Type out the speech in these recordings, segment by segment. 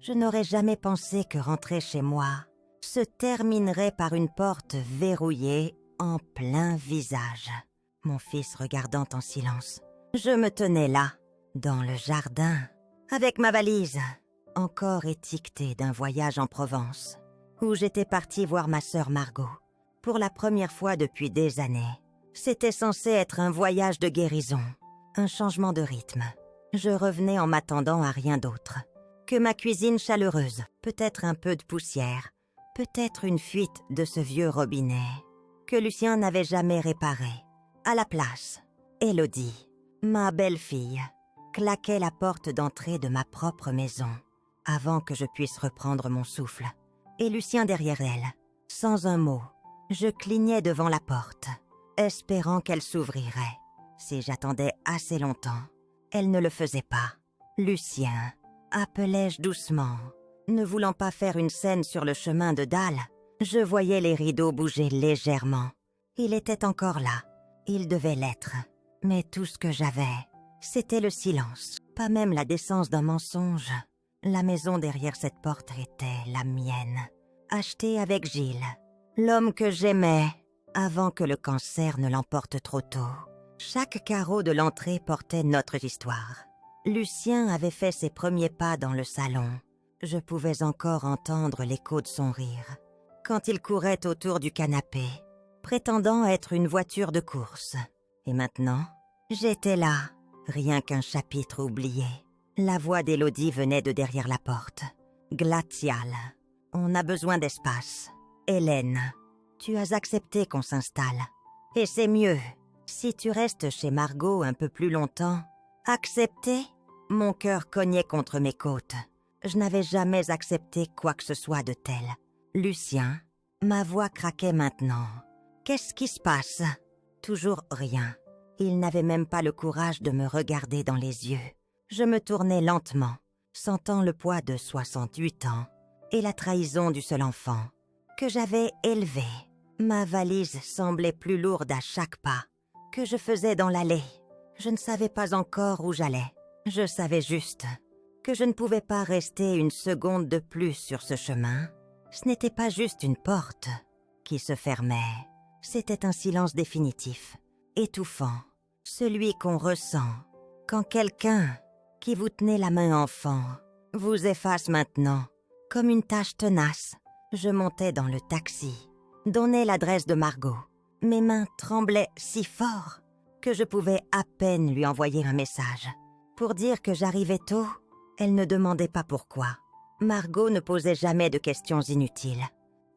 Je n'aurais jamais pensé que rentrer chez moi se terminerait par une porte verrouillée en plein visage. Mon fils regardant en silence. Je me tenais là, dans le jardin, avec ma valise, encore étiquetée d'un voyage en Provence, où j'étais partie voir ma sœur Margot, pour la première fois depuis des années. C'était censé être un voyage de guérison, un changement de rythme. Je revenais en m'attendant à rien d'autre que ma cuisine chaleureuse, peut-être un peu de poussière, peut-être une fuite de ce vieux robinet que Lucien n'avait jamais réparé. À la place, Élodie, ma belle-fille, claquait la porte d'entrée de ma propre maison avant que je puisse reprendre mon souffle. Et Lucien derrière elle, sans un mot, je clignais devant la porte, espérant qu'elle s'ouvrirait. Si j'attendais assez longtemps, elle ne le faisait pas. Lucien, appelai-je doucement. Ne voulant pas faire une scène sur le chemin de dalle, je voyais les rideaux bouger légèrement. Il était encore là. Il devait l'être. Mais tout ce que j'avais, c'était le silence. Pas même la décence d'un mensonge. La maison derrière cette porte était la mienne. Achetée avec Gilles. L'homme que j'aimais, avant que le cancer ne l'emporte trop tôt. Chaque carreau de l'entrée portait notre histoire. Lucien avait fait ses premiers pas dans le salon. Je pouvais encore entendre l'écho de son rire, quand il courait autour du canapé, prétendant être une voiture de course. Et maintenant, j'étais là, rien qu'un chapitre oublié. La voix d'Élodie venait de derrière la porte. Glacial. On a besoin d'espace. Hélène, tu as accepté qu'on s'installe. Et c'est mieux. Si tu restes chez Margot un peu plus longtemps, accepter? Mon cœur cognait contre mes côtes. Je n'avais jamais accepté quoi que ce soit de tel. Lucien, ma voix craquait maintenant. Qu'est-ce qui se passe? Toujours rien. Il n'avait même pas le courage de me regarder dans les yeux. Je me tournais lentement, sentant le poids de 68 ans et la trahison du seul enfant que j'avais élevé. Ma valise semblait plus lourde à chaque pas que je faisais dans l'allée. Je ne savais pas encore où j'allais. Je savais juste que je ne pouvais pas rester une seconde de plus sur ce chemin. Ce n'était pas juste une porte qui se fermait. C'était un silence définitif, étouffant. Celui qu'on ressent quand quelqu'un qui vous tenait la main enfant vous efface maintenant, comme une tâche tenace. Je montais dans le taxi, donnais l'adresse de Margot. Mes mains tremblaient si fort que je pouvais à peine lui envoyer un message. Pour dire que j'arrivais tôt, elle ne demandait pas pourquoi. Margot ne posait jamais de questions inutiles.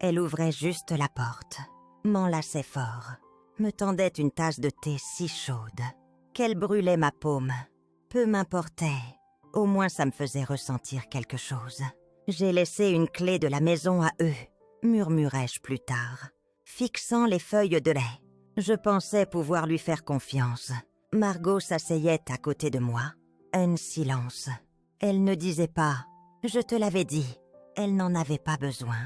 Elle ouvrait juste la porte, m'enlaçait fort, me tendait une tasse de thé si chaude qu'elle brûlait ma paume. Peu m'importait, au moins ça me faisait ressentir quelque chose. J'ai laissé une clé de la maison à eux, murmurai-je plus tard, fixant les feuilles de lait. Je pensais pouvoir lui faire confiance. Margot s'asseyait à côté de moi. Un silence. Elle ne disait pas « Je te l'avais dit ». Elle n'en avait pas besoin.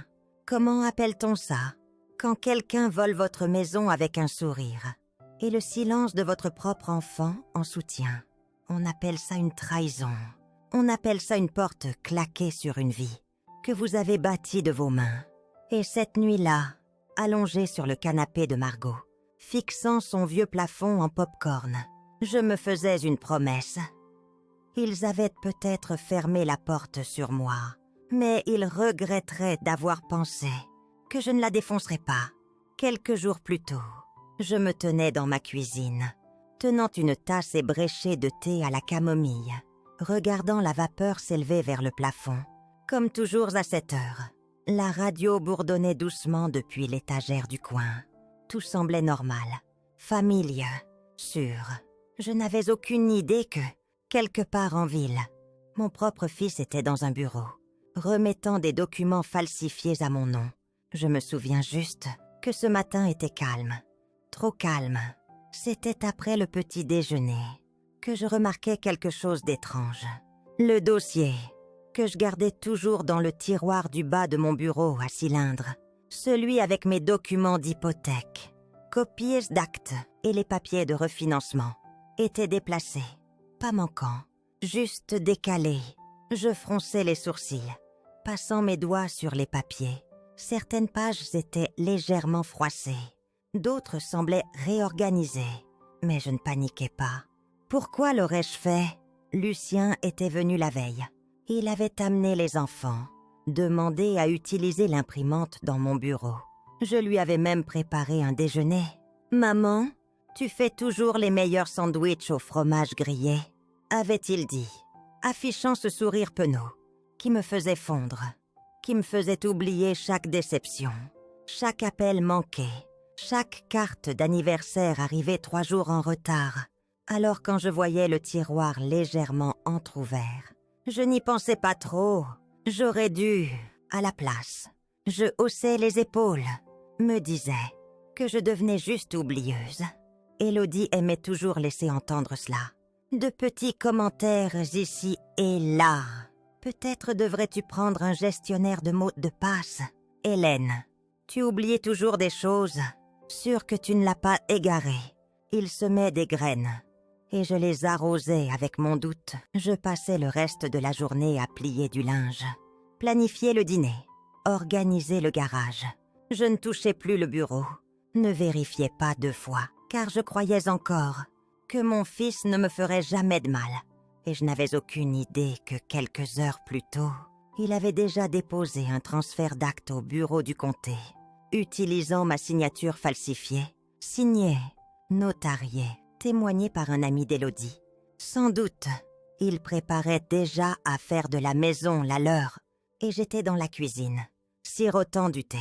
Comment appelle-t-on ça? Quand quelqu'un vole votre maison avec un sourire et le silence de votre propre enfant en soutien. On appelle ça une trahison. On appelle ça une porte claquée sur une vie que vous avez bâtie de vos mains. Et cette nuit-là, allongée sur le canapé de Margot, fixant son vieux plafond en pop-corn, je me faisais une promesse. Ils avaient peut-être fermé la porte sur moi, mais ils regretteraient d'avoir pensé que je ne la défoncerais pas. Quelques jours plus tôt, je me tenais dans ma cuisine, tenant une tasse ébréchée de thé à la camomille, regardant la vapeur s'élever vers le plafond. Comme toujours à cette heure, la radio bourdonnait doucement depuis l'étagère du coin. Tout semblait normal, familier, sûr. Je n'avais aucune idée que, quelque part en ville, mon propre fils était dans un bureau, remettant des documents falsifiés à mon nom. Je me souviens juste que ce matin était calme, trop calme. C'était après le petit déjeuner que je remarquais quelque chose d'étrange. Le dossier que je gardais toujours dans le tiroir du bas de mon bureau à cylindre, celui avec mes documents d'hypothèque, copies d'actes et les papiers de refinancement, était déplacé. Pas manquant, juste décalé. Je fronçais les sourcils, passant mes doigts sur les papiers. Certaines pages étaient légèrement froissées. D'autres semblaient réorganisées. Mais je ne paniquais pas. Pourquoi l'aurais-je fait? Lucien était venu la veille. Il avait amené les enfants, demandé à utiliser l'imprimante dans mon bureau. Je lui avais même préparé un déjeuner. « Maman, tu fais toujours les meilleurs sandwichs au fromage grillé », avait-il dit, affichant ce sourire penaud, qui me faisait fondre, qui me faisait oublier chaque déception, chaque appel manqué, chaque carte d'anniversaire arrivée 3 jours en retard. Alors quand je voyais le tiroir légèrement entrouvert, je n'y pensais pas trop. J'aurais dû, à la place. Je haussais les épaules, me disais que je devenais juste oublieuse. Élodie aimait toujours laisser entendre cela. De petits commentaires ici et là. Peut-être devrais-tu prendre un gestionnaire de mots de passe. Hélène, tu oubliais toujours des choses. Sûr que tu ne l'as pas égaré. Il semait des graines. Et je les arrosais avec mon doute. Je passais le reste de la journée à plier du linge, planifier le dîner, organiser le garage. Je ne touchais plus le bureau, ne vérifiais pas 2 fois, car je croyais encore que mon fils ne me ferait jamais de mal. Et je n'avais aucune idée que quelques heures plus tôt, il avait déjà déposé un transfert d'actes au bureau du comté, utilisant ma signature falsifiée, signée, notariée, témoigné par un ami d'Élodie. Sans doute, il préparait déjà à faire de la maison la leur, et j'étais dans la cuisine, sirotant du thé,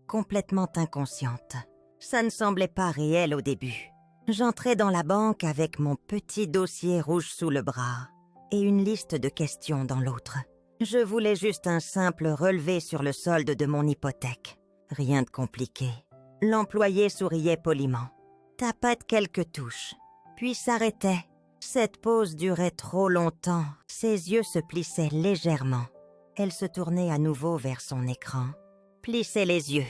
complètement inconsciente. Ça ne semblait pas réel au début. J'entrais dans la banque avec mon petit dossier rouge sous le bras et une liste de questions dans l'autre. Je voulais juste un simple relevé sur le solde de mon hypothèque. Rien de compliqué. L'employé souriait poliment, tapait quelques touches, puis s'arrêtait. Cette pause durait trop longtemps. Ses yeux se plissaient légèrement. Elle se tournait à nouveau vers son écran, plissait les yeux,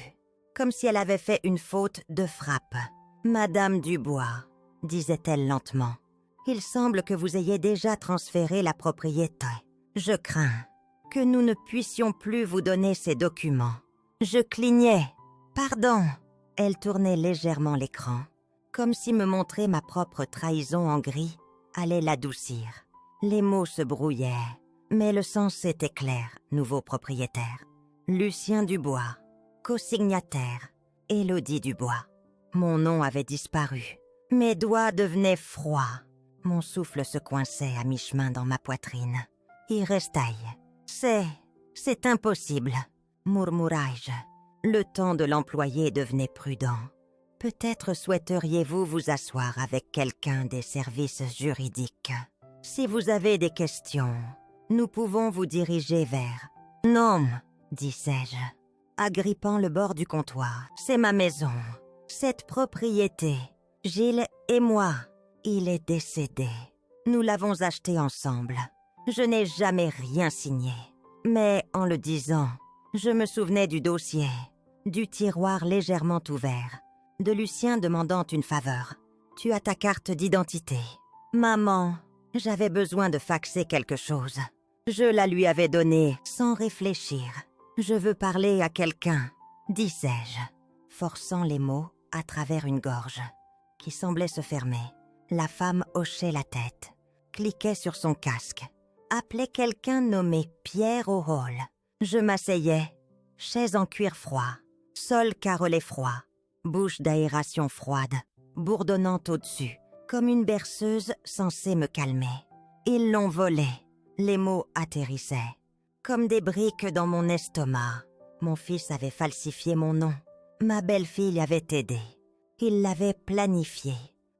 comme si elle avait fait une faute de frappe. « Madame Dubois », disait-elle lentement, « il semble que vous ayez déjà transféré la propriété. Je crains que nous ne puissions plus vous donner ces documents. » Je clignais. « Pardon !» Elle tournait légèrement l'écran, comme si me montrer ma propre trahison en gris allait l'adoucir. Les mots se brouillaient, mais le sens était clair. Nouveau propriétaire. Lucien Dubois. Co-signataire. Élodie Dubois. Mon nom avait disparu. Mes doigts devenaient froids. Mon souffle se coinçait à mi-chemin dans ma poitrine. Il restait. C'est impossible, murmurai-je. Le ton de l'employé devenait prudent. Peut-être souhaiteriez-vous vous asseoir avec quelqu'un des services juridiques. Si vous avez des questions, nous pouvons vous diriger vers... Non, disais-je, agrippant le bord du comptoir. C'est ma maison. Cette propriété, Gilles et moi. Il est décédé. Nous l'avons acheté ensemble. Je n'ai jamais rien signé. Mais en le disant, je me souvenais du dossier, du tiroir légèrement ouvert, de Lucien demandant une faveur. « Tu as ta carte d'identité. »« Maman, j'avais besoin de faxer quelque chose. Je la lui avais donnée sans réfléchir. Je veux parler à quelqu'un, disais-je, forçant les mots à travers une gorge qui semblait se fermer. La femme hochait la tête, cliquait sur son casque, appelait quelqu'un nommé Pierre au hall. Je m'asseyais, chaise en cuir froid, sol carrelé froid, bouche d'aération froide, bourdonnant au-dessus, comme une berceuse censée me calmer. Ils l'ont volé. Les mots atterrissaient, comme des briques dans mon estomac. Mon fils avait falsifié mon nom. Ma belle-fille avait aidé. Il l'avait planifié.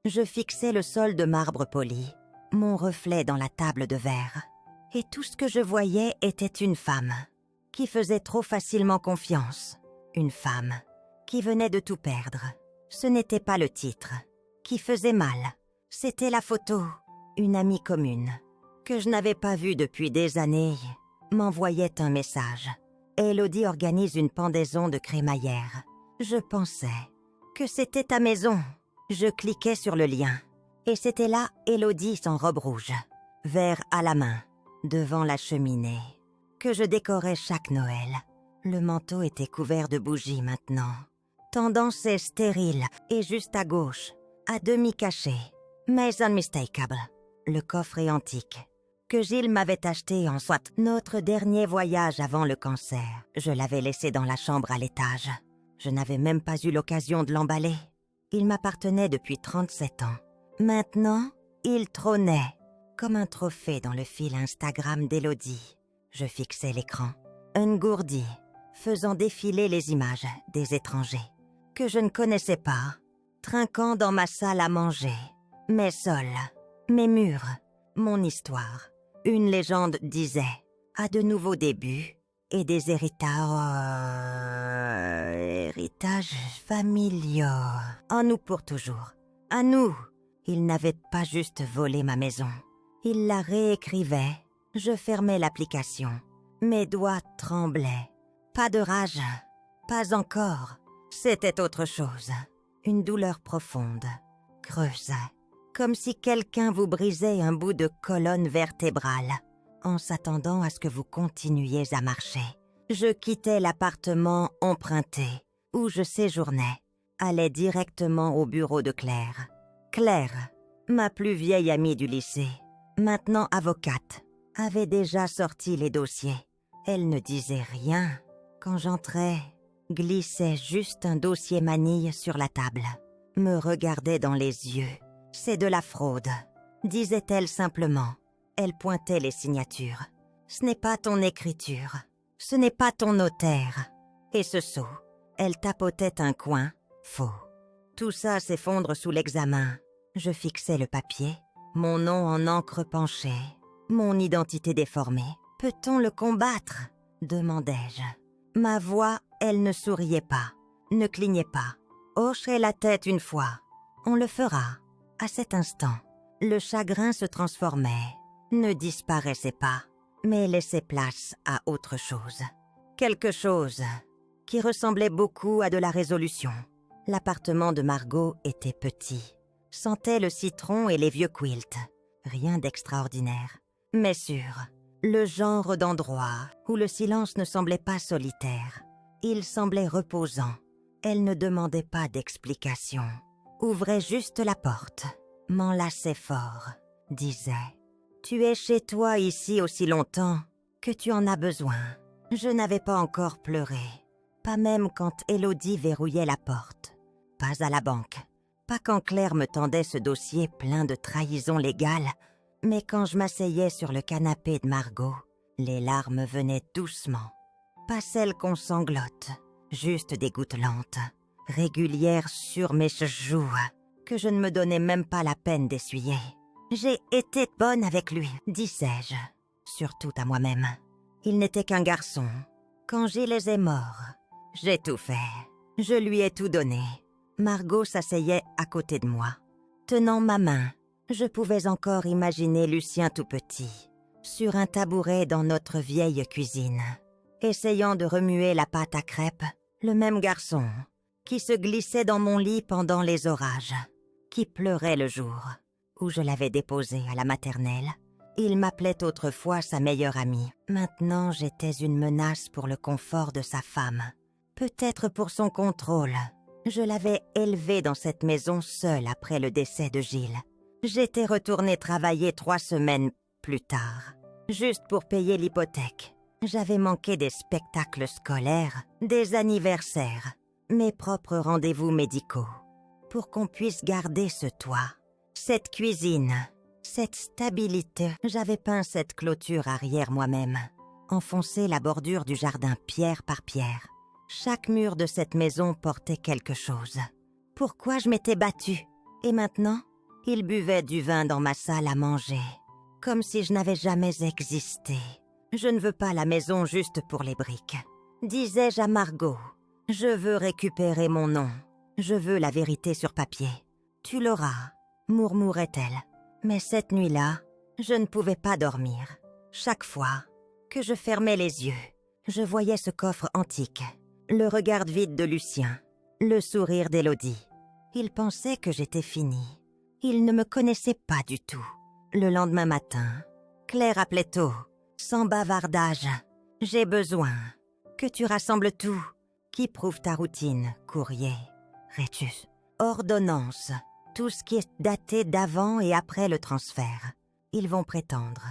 Je fixais le sol de marbre poli, mon reflet dans la table de verre. Et tout ce que je voyais était une femme qui faisait trop facilement confiance. Une femme qui venait de tout perdre. Ce n'était pas le titre qui faisait mal. C'était la photo. Une amie commune, que je n'avais pas vue depuis des années, m'envoyait un message. Élodie organise une pendaison de crémaillère. Je pensais que c'était ta maison. Je cliquais sur le lien. Et c'était là Élodie sans robe rouge, verre à la main, devant la cheminée. que je décorais chaque Noël. Le manteau était couvert de bougies maintenant. Tendance est stérile et juste à gauche, à demi caché, mais unmistakable. Le coffre est antique, que Gilles m'avait acheté en soit notre dernier voyage avant le cancer. Je l'avais laissé dans la chambre à l'étage. Je n'avais même pas eu l'occasion de l'emballer. Il m'appartenait depuis 37 ans. Maintenant, il trônait comme un trophée dans le fil Instagram d'Élodie. Je fixais l'écran, engourdi, faisant défiler les images des étrangers que je ne connaissais pas, trinquant dans ma salle à manger, mes sols, mes murs, mon histoire. Une légende disait « à de nouveaux débuts et des héritages familiaux. En nous pour toujours. À nous !» Il n'avait pas juste volé ma maison. Il la réécrivait. Je fermais l'application. Mes doigts tremblaient. Pas de rage. Pas encore. C'était autre chose. Une douleur profonde, creuse. Comme si quelqu'un vous brisait un bout de colonne vertébrale, en s'attendant à ce que vous continuiez à marcher. Je quittais l'appartement emprunté, où je séjournais, allais directement au bureau de Claire. Claire, ma plus vieille amie du lycée, maintenant avocate, avait déjà sorti les dossiers. Elle ne disait rien. Quand j'entrais, glissait juste un dossier manille sur la table, me regardait dans les yeux. « C'est de la fraude », disait-elle simplement. Elle pointait les signatures. « Ce n'est pas ton écriture, ce n'est pas ton notaire. » Et ce sceau, elle tapotait un coin, faux. Tout ça s'effondre sous l'examen. Je fixais le papier, mon nom en encre penchée, mon identité déformée. « Peut-on le combattre ?» demandai-je. Ma voix, elle ne souriait pas, ne clignait pas, hochait la tête une fois. On le fera. À cet instant, le chagrin se transformait, ne disparaissait pas, mais laissait place à autre chose. Quelque chose qui ressemblait beaucoup à de la résolution. L'appartement de Margot était petit, sentait le citron et les vieux quilts. Rien d'extraordinaire, mais sûr. Le genre d'endroit où le silence ne semblait pas solitaire. Il semblait reposant. Elle ne demandait pas d'explication. Ouvrait juste la porte. M'enlaçait fort. Disait « Tu es chez toi ici aussi longtemps que tu en as besoin. » Je n'avais pas encore pleuré. Pas même quand Élodie verrouillait la porte. Pas à la banque. Pas quand Claire me tendait ce dossier plein de trahisons légales. Mais quand je m'asseyais sur le canapé de Margot, les larmes venaient doucement. Pas celles qu'on sanglote, juste des gouttes lentes, régulières sur mes joues, que je ne me donnais même pas la peine d'essuyer. J'ai été bonne avec lui, disais-je, surtout à moi-même. Il n'était qu'un garçon. Quand Gilles est mort, j'ai tout fait. Je lui ai tout donné. Margot s'asseyait à côté de moi, tenant ma main. Je pouvais encore imaginer Lucien tout petit, sur un tabouret dans notre vieille cuisine, essayant de remuer la pâte à crêpes, le même garçon qui se glissait dans mon lit pendant les orages, qui pleurait le jour où je l'avais déposé à la maternelle. Il m'appelait autrefois sa meilleure amie. Maintenant, j'étais une menace pour le confort de sa femme, peut-être pour son contrôle. Je l'avais élevé dans cette maison seule après le décès de Gilles. J'étais retournée travailler 3 semaines plus tard, juste pour payer l'hypothèque. J'avais manqué des spectacles scolaires, des anniversaires, mes propres rendez-vous médicaux, pour qu'on puisse garder ce toit, cette cuisine, cette stabilité. J'avais peint cette clôture arrière moi-même, enfoncé la bordure du jardin pierre par pierre. Chaque mur de cette maison portait quelque chose. Pourquoi je m'étais battue? Et maintenant, il buvait du vin dans ma salle à manger, comme si je n'avais jamais existé. Je ne veux pas la maison juste pour les briques. Disais-je à Margot, je veux récupérer mon nom. Je veux la vérité sur papier. Tu l'auras, murmurait-elle. Mais cette nuit-là, je ne pouvais pas dormir. Chaque fois que je fermais les yeux, je voyais ce coffre antique, le regard vide de Lucien, le sourire d'Élodie. Il pensait que j'étais finie. Il ne me connaissait pas du tout. Le lendemain matin, Claire appelait tôt, sans bavardage. J'ai besoin que tu rassembles tout, qui prouve ta routine, courrier, rétus, ordonnance, tout ce qui est daté d'avant et après le transfert. Ils vont prétendre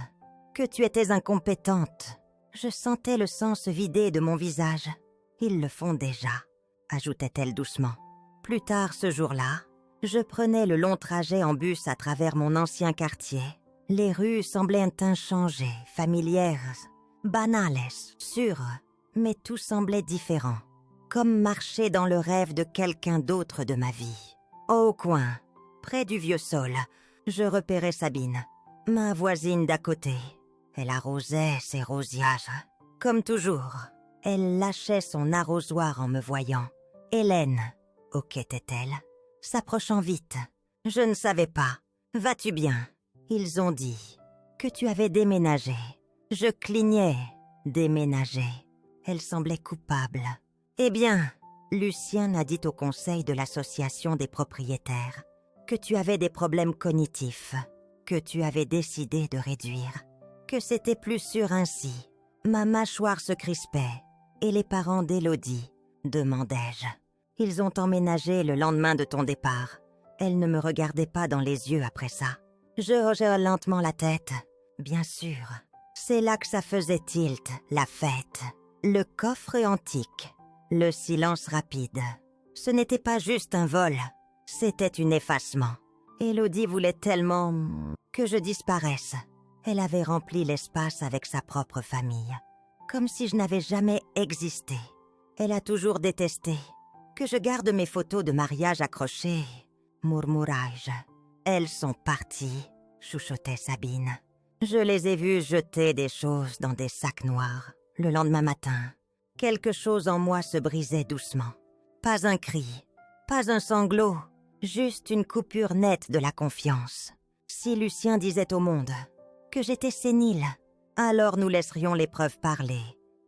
que tu étais incompétente. Je sentais le sang se vider de mon visage. Ils le font déjà, ajoutait-elle doucement. Plus tard ce jour-là, je prenais le long trajet en bus à travers mon ancien quartier. Les rues semblaient inchangées, familières, banales, sûres, mais tout semblait différent, comme marcher dans le rêve de quelqu'un d'autre de ma vie. Au coin, près du vieux sol, je repérais Sabine, ma voisine d'à côté. Elle arrosait ses rosières. Comme toujours, elle lâchait son arrosoir en me voyant. Hélène, hoquetait-elle, s'approchant vite. Je ne savais pas. Vas-tu bien? Ils ont dit que tu avais déménagé. Je clignais. Déménager. Elle semblait coupable. Eh bien, Lucien a dit au conseil de l'association des propriétaires que tu avais des problèmes cognitifs, que tu avais décidé de réduire, que c'était plus sûr ainsi. Ma mâchoire se crispait. Et les parents d'Élodie, demandai-je. Ils ont emménagé le lendemain de ton départ. Elle ne me regardait pas dans les yeux après ça. Je hochai lentement la tête. Bien sûr, c'est là que ça faisait tilt, la fête. Le coffre antique, le silence rapide. Ce n'était pas juste un vol, c'était un effacement. Élodie voulait tellement que je disparaisse. Elle avait rempli l'espace avec sa propre famille, comme si je n'avais jamais existé. Elle a toujours détesté que je garde mes photos de mariage accrochées, murmurai-je. Elles sont parties, chuchotait Sabine. Je les ai vues jeter des choses dans des sacs noirs. Le lendemain matin, quelque chose en moi se brisait doucement. Pas un cri, pas un sanglot, juste une coupure nette de la confiance. Si Lucien disait au monde que j'étais sénile, alors nous laisserions les preuves parler.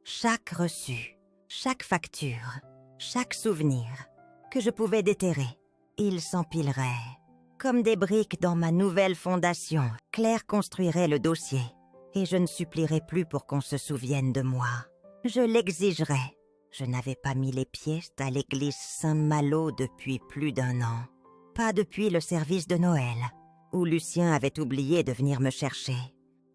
Chaque reçu, chaque facture, chaque souvenir que je pouvais déterrer, il s'empilerait. Comme des briques dans ma nouvelle fondation, Claire construirait le dossier. Et je ne supplierai plus pour qu'on se souvienne de moi. Je l'exigerai. Je n'avais pas mis les pieds à l'église Saint-Malo depuis plus d'1 an. Pas depuis le service de Noël, où Lucien avait oublié de venir me chercher.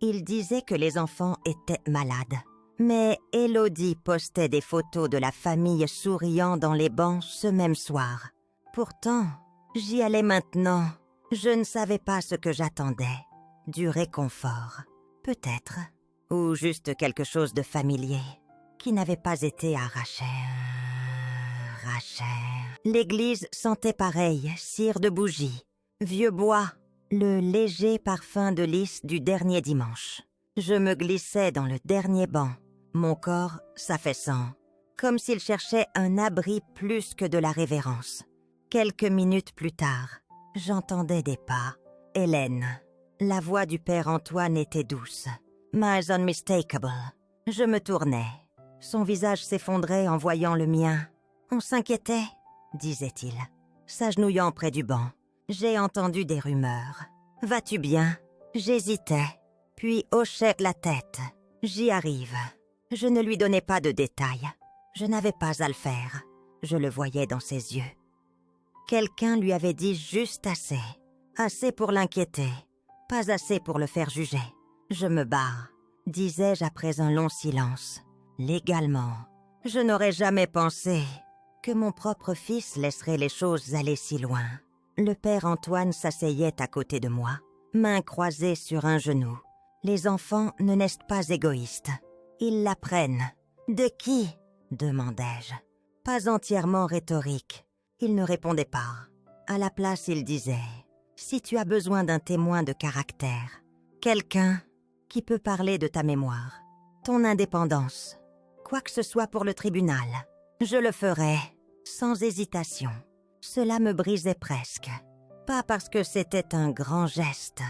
Il disait que les enfants étaient malades. Mais Élodie postait des photos de la famille souriant dans les bancs ce même soir. Pourtant, j'y allais maintenant. Je ne savais pas ce que j'attendais. Du réconfort, peut-être. Ou juste quelque chose de familier, qui n'avait pas été arraché. L'église sentait pareil, cire de bougie, vieux bois, le léger parfum de lys du dernier dimanche. Je me glissais dans le dernier banc, mon corps s'affaissant, comme s'il cherchait un abri plus que de la révérence. Quelques minutes plus tard, j'entendais des pas. Hélène. La voix du père Antoine était douce. Mais unmistakable. Je me tournai. Son visage s'effondrait en voyant le mien. On s'inquiétait, disait-il, s'agenouillant près du banc. J'ai entendu des rumeurs. Vas-tu bien? J'hésitais, puis hochai la tête. J'y arrive. Je ne lui donnais pas de détails. Je n'avais pas à le faire. Je le voyais dans ses yeux. Quelqu'un lui avait dit juste assez. Assez pour l'inquiéter, pas assez pour le faire juger. Je me barre, disais-je après un long silence. Légalement, je n'aurais jamais pensé que mon propre fils laisserait les choses aller si loin. Le père Antoine s'asseyait à côté de moi, mains croisées sur un genou. Les enfants ne naissent pas égoïstes. Ils l'apprennent. De qui? Demandai-je. Pas entièrement rhétorique. Il ne répondait pas. À la place, il disait: si tu as besoin d'un témoin de caractère, quelqu'un qui peut parler de ta mémoire, ton indépendance, quoi que ce soit pour le tribunal, je le ferai, sans hésitation. Cela me brisait presque. Pas parce que c'était un grand geste,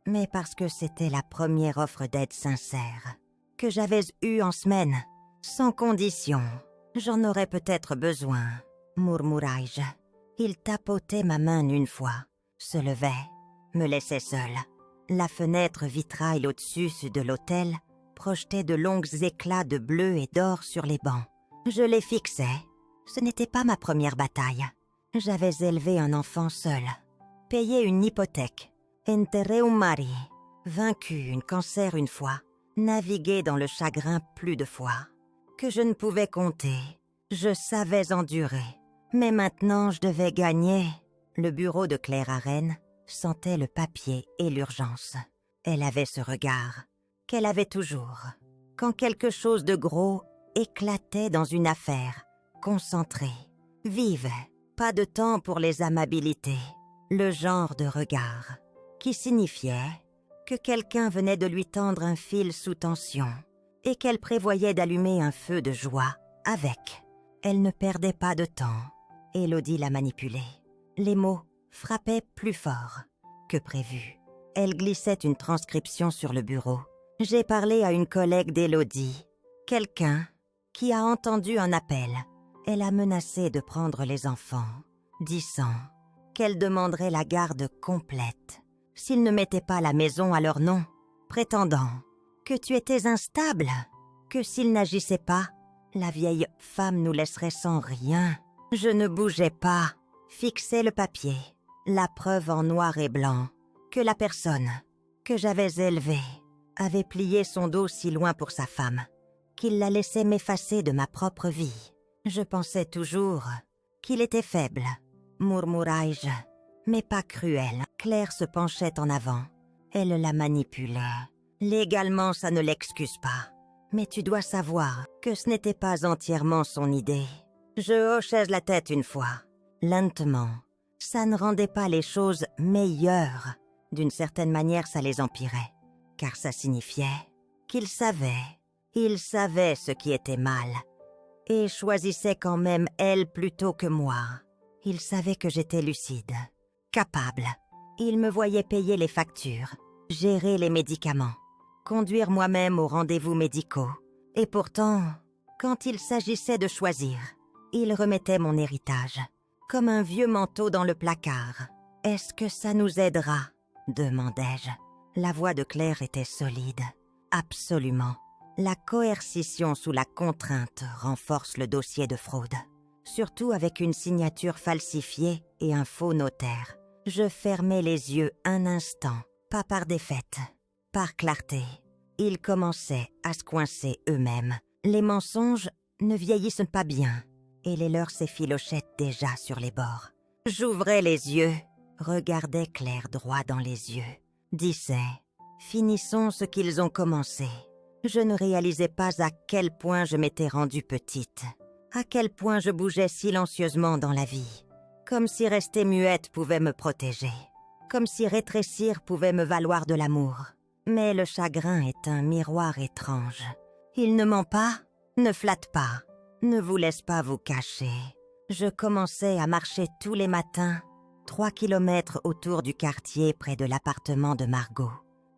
mais parce que c'était la première offre d'aide sincère que j'avais eue en semaine, sans condition. J'en aurais peut-être besoin, murmurai-je. Il tapotait ma main une fois, se levait, me laissait seule. La fenêtre vitrail au-dessus de l'hôtel projetaient de longs éclats de bleu et d'or sur les bancs. Je les fixais. Ce n'était pas ma première bataille. J'avais élevé un enfant seul, payé une hypothèque, enterré un mari, vaincu un cancer une fois, navigué dans le chagrin plus de fois. Que je ne pouvais compter, je savais endurer. Mais maintenant, je devais gagner. Le bureau de Claire Arène sentait le papier et l'urgence. Elle avait ce regard qu'elle avait toujours. Quand quelque chose de gros éclatait dans une affaire, concentrée, vive, pas de temps pour les amabilités, le genre de regard qui signifiait que quelqu'un venait de lui tendre un fil sous tension et qu'elle prévoyait d'allumer un feu de joie avec. Elle ne perdait pas de temps. Élodie la manipulait. Les mots frappaient plus fort que prévu. Elle glissait une transcription sur le bureau. J'ai parlé à une collègue d'Élodie, quelqu'un qui a entendu un appel. Elle a menacé de prendre les enfants, disant qu'elle demanderait la garde complète s'ils ne mettaient pas la maison à leur nom, prétendant que tu étais instable, que s'ils n'agissaient pas, la vieille femme nous laisserait sans rien. Je ne bougeais pas, fixais le papier, la preuve en noir et blanc que la personne que j'avais élevée avait plié son dos si loin pour sa femme qu'il la laissait m'effacer de ma propre vie. Je pensais toujours qu'il était faible, murmurai-je, mais pas cruel. Claire se penchait en avant. Elle la manipulait. Légalement, ça ne l'excuse pas. Mais tu dois savoir que ce n'était pas entièrement son idée. Je hochais la tête une fois, lentement. Ça ne rendait pas les choses meilleures. D'une certaine manière, ça les empirait. Car ça signifiait qu'il savait ce qui était mal. Et choisissait quand même elle plutôt que moi. Il savait que j'étais lucide, capable. Il me voyait payer les factures, gérer les médicaments, conduire moi-même aux rendez-vous médicaux. Et pourtant, quand il s'agissait de choisir, il remettait mon héritage, comme un vieux manteau dans le placard. « Est-ce que ça nous aidera ?» demandai-je. La voix de Claire était solide. Absolument. La coercition sous la contrainte renforce le dossier de fraude. Surtout avec une signature falsifiée et un faux notaire. Je fermai les yeux un instant, pas par défaite, par clarté. Ils commençaient à se coincer eux-mêmes. Les mensonges ne vieillissent pas bien, et les leurs s'effilochaient déjà sur les bords. J'ouvrais les yeux, regardais Claire droit dans les yeux, disais « Finissons ce qu'ils ont commencé ». Je ne réalisais pas à quel point je m'étais rendue petite, à quel point je bougeais silencieusement dans la vie, comme si rester muette pouvait me protéger, comme si rétrécir pouvait me valoir de l'amour. Mais le chagrin est un miroir étrange. Il ne ment pas, ne flatte pas, ne vous laisse pas vous cacher. Je commençais à marcher tous les matins, 3 kilomètres autour du quartier près de l'appartement de Margot.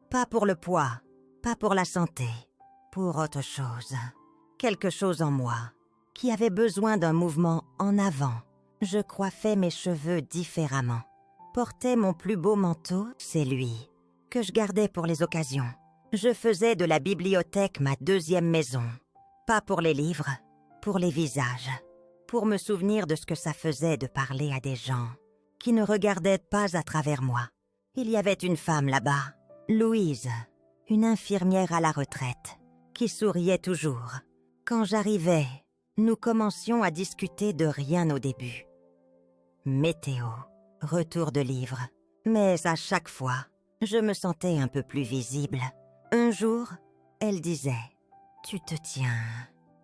Pas pour le poids, pas pour la santé, pour autre chose. Quelque chose en moi qui avait besoin d'un mouvement en avant. Je coiffais mes cheveux différemment. Portais mon plus beau manteau, c'est lui, que je gardais pour les occasions. Je faisais de la bibliothèque ma deuxième maison. Pas pour les livres, pour les visages. Pour me souvenir de ce que ça faisait de parler à des gens qui ne regardaient pas à travers moi. Il y avait une femme là-bas, Louise, une infirmière à la retraite, qui souriait toujours. Quand j'arrivais, nous commencions à discuter de rien au début. Météo, retour de livres. Mais à chaque fois, je me sentais un peu plus visible. Un jour, elle disait « Tu te tiens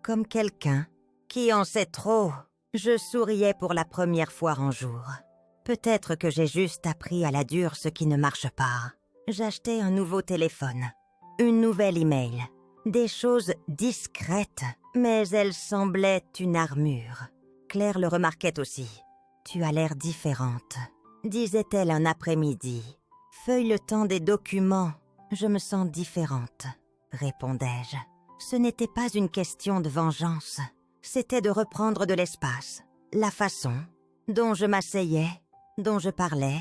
comme quelqu'un qui en sait trop ». Je souriais pour la première fois en jour. Peut-être que j'ai juste appris à la dure ce qui ne marche pas. J'achetais un nouveau téléphone, une nouvelle email, des choses discrètes, mais elles semblaient une armure. Claire le remarquait aussi. « Tu as l'air différente », disait-elle un après-midi. « Feuilletant des documents, je me sens différente », répondais-je. Ce n'était pas une question de vengeance, c'était de reprendre de l'espace. La façon dont je m'asseyais, dont je parlais,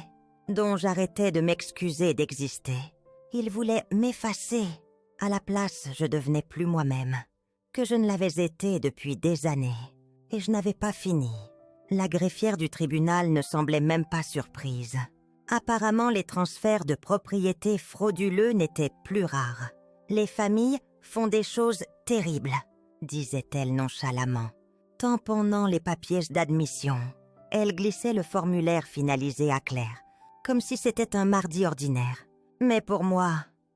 dont j'arrêtais de m'excuser d'exister. Il voulait m'effacer, À la place, je devenais plus moi-même, que je ne l'avais été depuis des années. Et je n'avais pas fini. La greffière du tribunal ne semblait même pas surprise. Apparemment, les transferts de propriétés frauduleux n'étaient plus rares. Les familles font des choses terribles, disait-elle nonchalamment. Tamponnant les papiers d'admission, elle glissait le formulaire finalisé à Claire, comme si c'était un mardi ordinaire. Mais pour moi,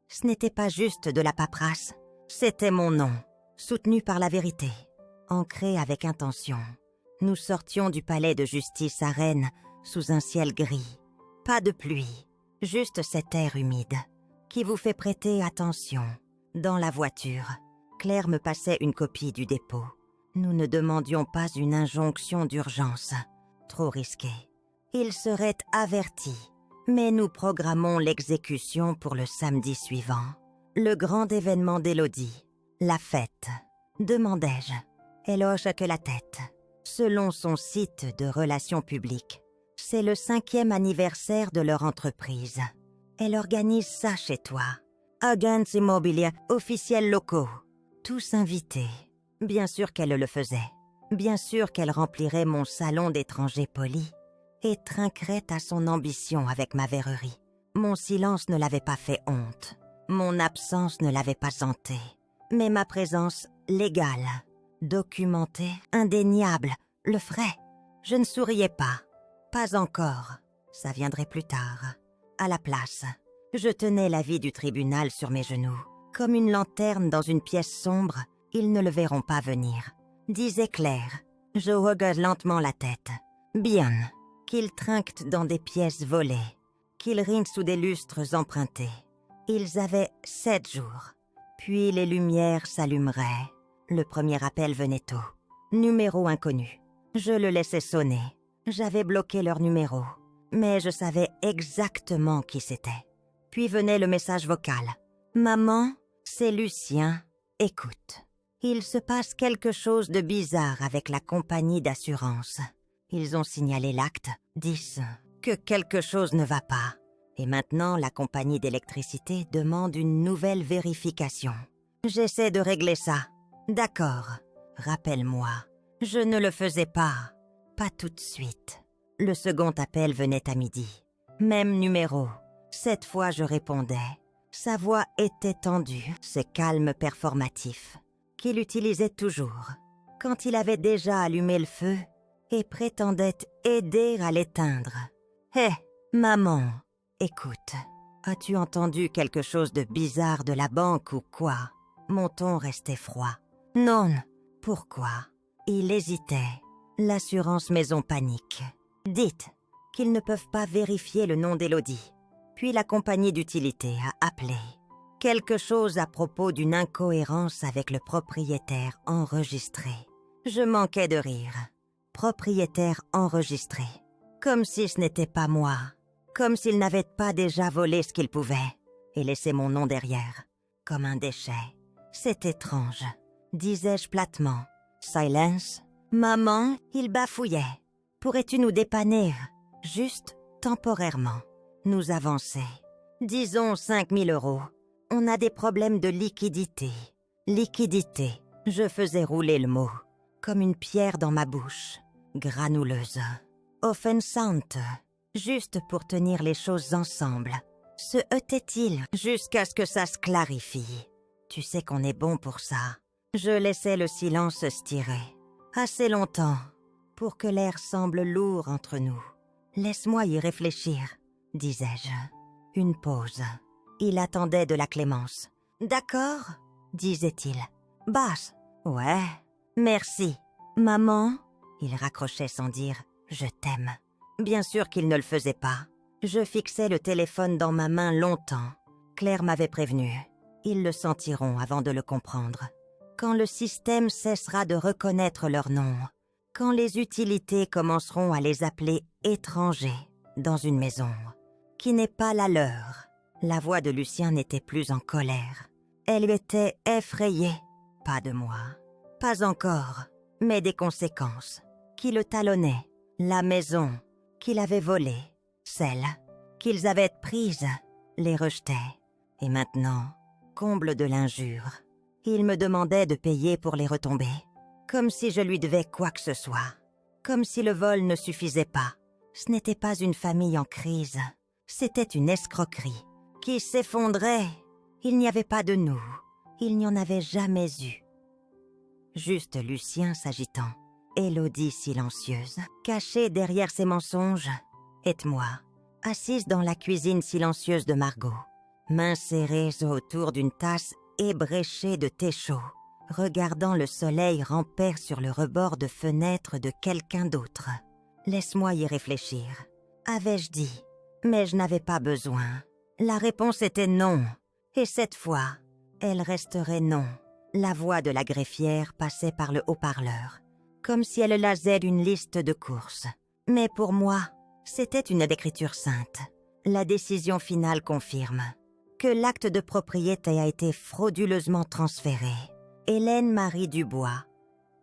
ce n'était pas juste de la paperasse, c'était mon nom, soutenu par la vérité, ancré avec intention. Nous sortions du palais de justice à Rennes sous un ciel gris. Pas de pluie, juste cet air humide qui vous fait prêter attention. Dans la voiture, Claire me passait une copie du dépôt. Nous ne demandions pas une injonction d'urgence. Trop risqué. Il serait averti. Mais nous programmons l'exécution pour le samedi suivant. Le grand événement d'Élodie. La fête. Demandai-je. Elle hocha que la tête. Selon son site de relations publiques, c'est le 5e anniversaire de leur entreprise. Elle organise ça chez toi. Agents immobiliers, officiels locaux. Tous invités. Bien sûr qu'elle le faisait. Bien sûr qu'elle remplirait mon salon d'étrangers polis et trinquerait à son ambition avec ma verrerie. Mon silence ne l'avait pas fait honte. Mon absence ne l'avait pas hanté. Mais ma présence légale, documentée, indéniable, le ferait. Je ne souriais pas. Pas encore. Ça viendrait plus tard. À la place, je tenais la vie du tribunal sur mes genoux. Comme une lanterne dans une pièce sombre, ils ne le verront pas venir. Disait Claire. Je hoguais lentement la tête. Bien. Qu'ils trinquent dans des pièces volées. Qu'ils rient sous des lustres empruntés. Ils avaient 7 jours. Puis les lumières s'allumeraient. Le premier appel venait tôt. Numéro inconnu. Je le laissais sonner. J'avais bloqué leur numéro. Mais je savais exactement qui c'était. Puis venait le message vocal. « Maman, c'est Lucien. Écoute. Il se passe quelque chose de bizarre avec la compagnie d'assurance. Ils ont signalé l'acte, disent que quelque chose ne va pas. Et maintenant, la compagnie d'électricité demande une nouvelle vérification. J'essaie de régler ça. D'accord. Rappelle-moi. Je ne le faisais pas. Pas tout de suite. Le second appel venait à midi. Même numéro. Cette fois, je répondais. Sa voix était tendue, ce calme performatif, qu'il utilisait toujours, quand il avait déjà allumé le feu et prétendait aider à l'éteindre. « Hé, maman, écoute, as-tu entendu quelque chose de bizarre de la banque ou quoi ?» Mon ton restait froid. « Non, pourquoi ?» Il hésitait. L'assurance maison panique. « Dites qu'ils ne peuvent pas vérifier le nom d'Élodie. » Puis la compagnie d'utilité a appelé. Quelque chose à propos d'une incohérence avec le propriétaire enregistré. Je manquais de rire. Propriétaire enregistré. Comme si ce n'était pas moi. Comme s'il n'avait pas déjà volé ce qu'il pouvait. Et laissé mon nom derrière. Comme un déchet. C'est étrange. Disais-je platement. Silence. Maman, il bafouillait. Pourrais-tu nous dépanner? Juste temporairement. Nous avançait. Disons 5 000 €. On a des problèmes de liquidité. Liquidité. Je faisais rouler le mot. Comme une pierre dans ma bouche. Granuleuse. Offensante. Juste pour tenir les choses ensemble. Se heutait-il jusqu'à ce que ça se clarifie. Tu sais qu'on est bon pour ça. Je laissais le silence se tirer. Assez longtemps. Pour que l'air semble lourd entre nous. Laisse-moi y réfléchir. Disais-je. Une pause. Il attendait de la clémence. « D'accord » disait-il. « Basse. Ouais. Merci. Maman » Il raccrochait sans dire « Je t'aime ». Bien sûr qu'il ne le faisait pas. Je fixais le téléphone dans ma main longtemps. Claire m'avait prévenu. Ils le sentiront avant de le comprendre. Quand le système cessera de reconnaître leur nom, quand les utilités commenceront à les appeler étrangers dans une maison qui n'est pas la leur. La voix de Lucien n'était plus en colère. Elle était effrayée. Pas de moi. Pas encore, mais des conséquences. Qui le talonnaient. La maison qu'il avait volée. Celle qu'ils avaient prise. Les rejetait. Et maintenant, comble de l'injure. Il me demandait de payer pour les retombées, comme si je lui devais quoi que ce soit, comme si le vol ne suffisait pas. Ce n'était pas une famille en crise, c'était une escroquerie qui s'effondrait. Il n'y avait pas de nous, il n'y en avait jamais eu. Juste Lucien s'agitant, Élodie silencieuse, cachée derrière ses mensonges, et moi, assise dans la cuisine silencieuse de Margot, mains serrées autour d'une tasse ébréchée de thé chaud, regardant le soleil ramper sur le rebord de fenêtre de quelqu'un d'autre. Laisse-moi y réfléchir, avais-je dit, mais je n'avais pas besoin. La réponse était non, et cette fois, elle resterait non. La voix de la greffière passait par le haut-parleur, comme si elle lasait une liste de courses. Mais pour moi, c'était une écriture sainte. La décision finale confirme que l'acte de propriété a été frauduleusement transféré. Hélène Marie Dubois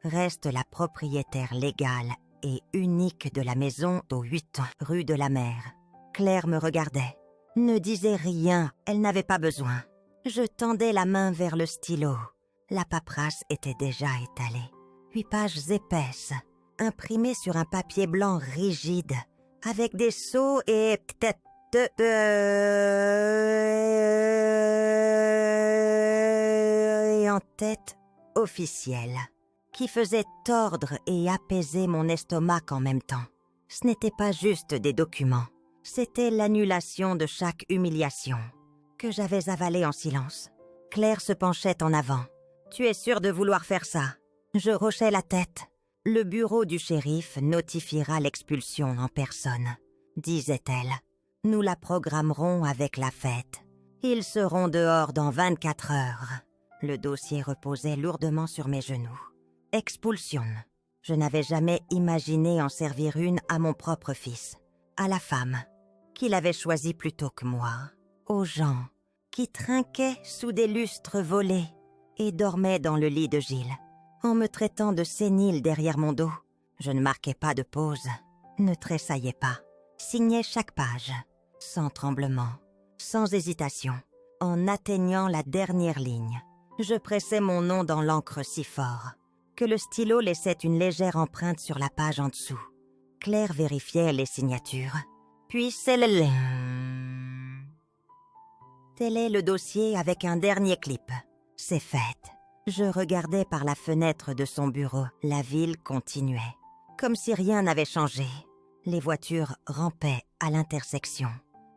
reste la propriétaire légale et unique de la maison aux 8 ans, rue de la Mer. Claire me regardait, ne disait rien, elle n'avait pas besoin. Je tendais la main vers le stylo. La paperasse était déjà étalée. 8 pages épaisses, imprimées sur un papier blanc rigide, avec des sceaux et en tête officielle, qui faisait tordre et apaiser mon estomac en même temps. Ce n'était pas juste des documents, c'était l'annulation de chaque humiliation que j'avais avalée en silence. Claire se penchait en avant. « Tu es sûre de vouloir faire ça ?» Je hochais la tête. « Le bureau du shérif notifiera l'expulsion en personne, » disait-elle. « Nous la programmerons avec la fête. Ils seront dehors dans 24 heures. » Le dossier reposait lourdement sur mes genoux. Expulsion. Je n'avais jamais imaginé en servir une à mon propre fils, à la femme, qu'il avait choisie plutôt que moi, aux gens qui trinquaient sous des lustres volés et dormaient dans le lit de Gilles, en me traitant de sénile derrière mon dos. Je ne marquais pas de pause, ne tressaillais pas, signais chaque page, sans tremblement, sans hésitation, en atteignant la dernière ligne. Je pressais mon nom dans l'encre si fort que le stylo laissait une légère empreinte sur la page en dessous. Claire vérifiait les signatures, puis scellait. Tel est le dossier avec un dernier clip. C'est fait. Je regardais par la fenêtre de son bureau. La ville continuait, comme si rien n'avait changé. Les voitures rampaient à l'intersection.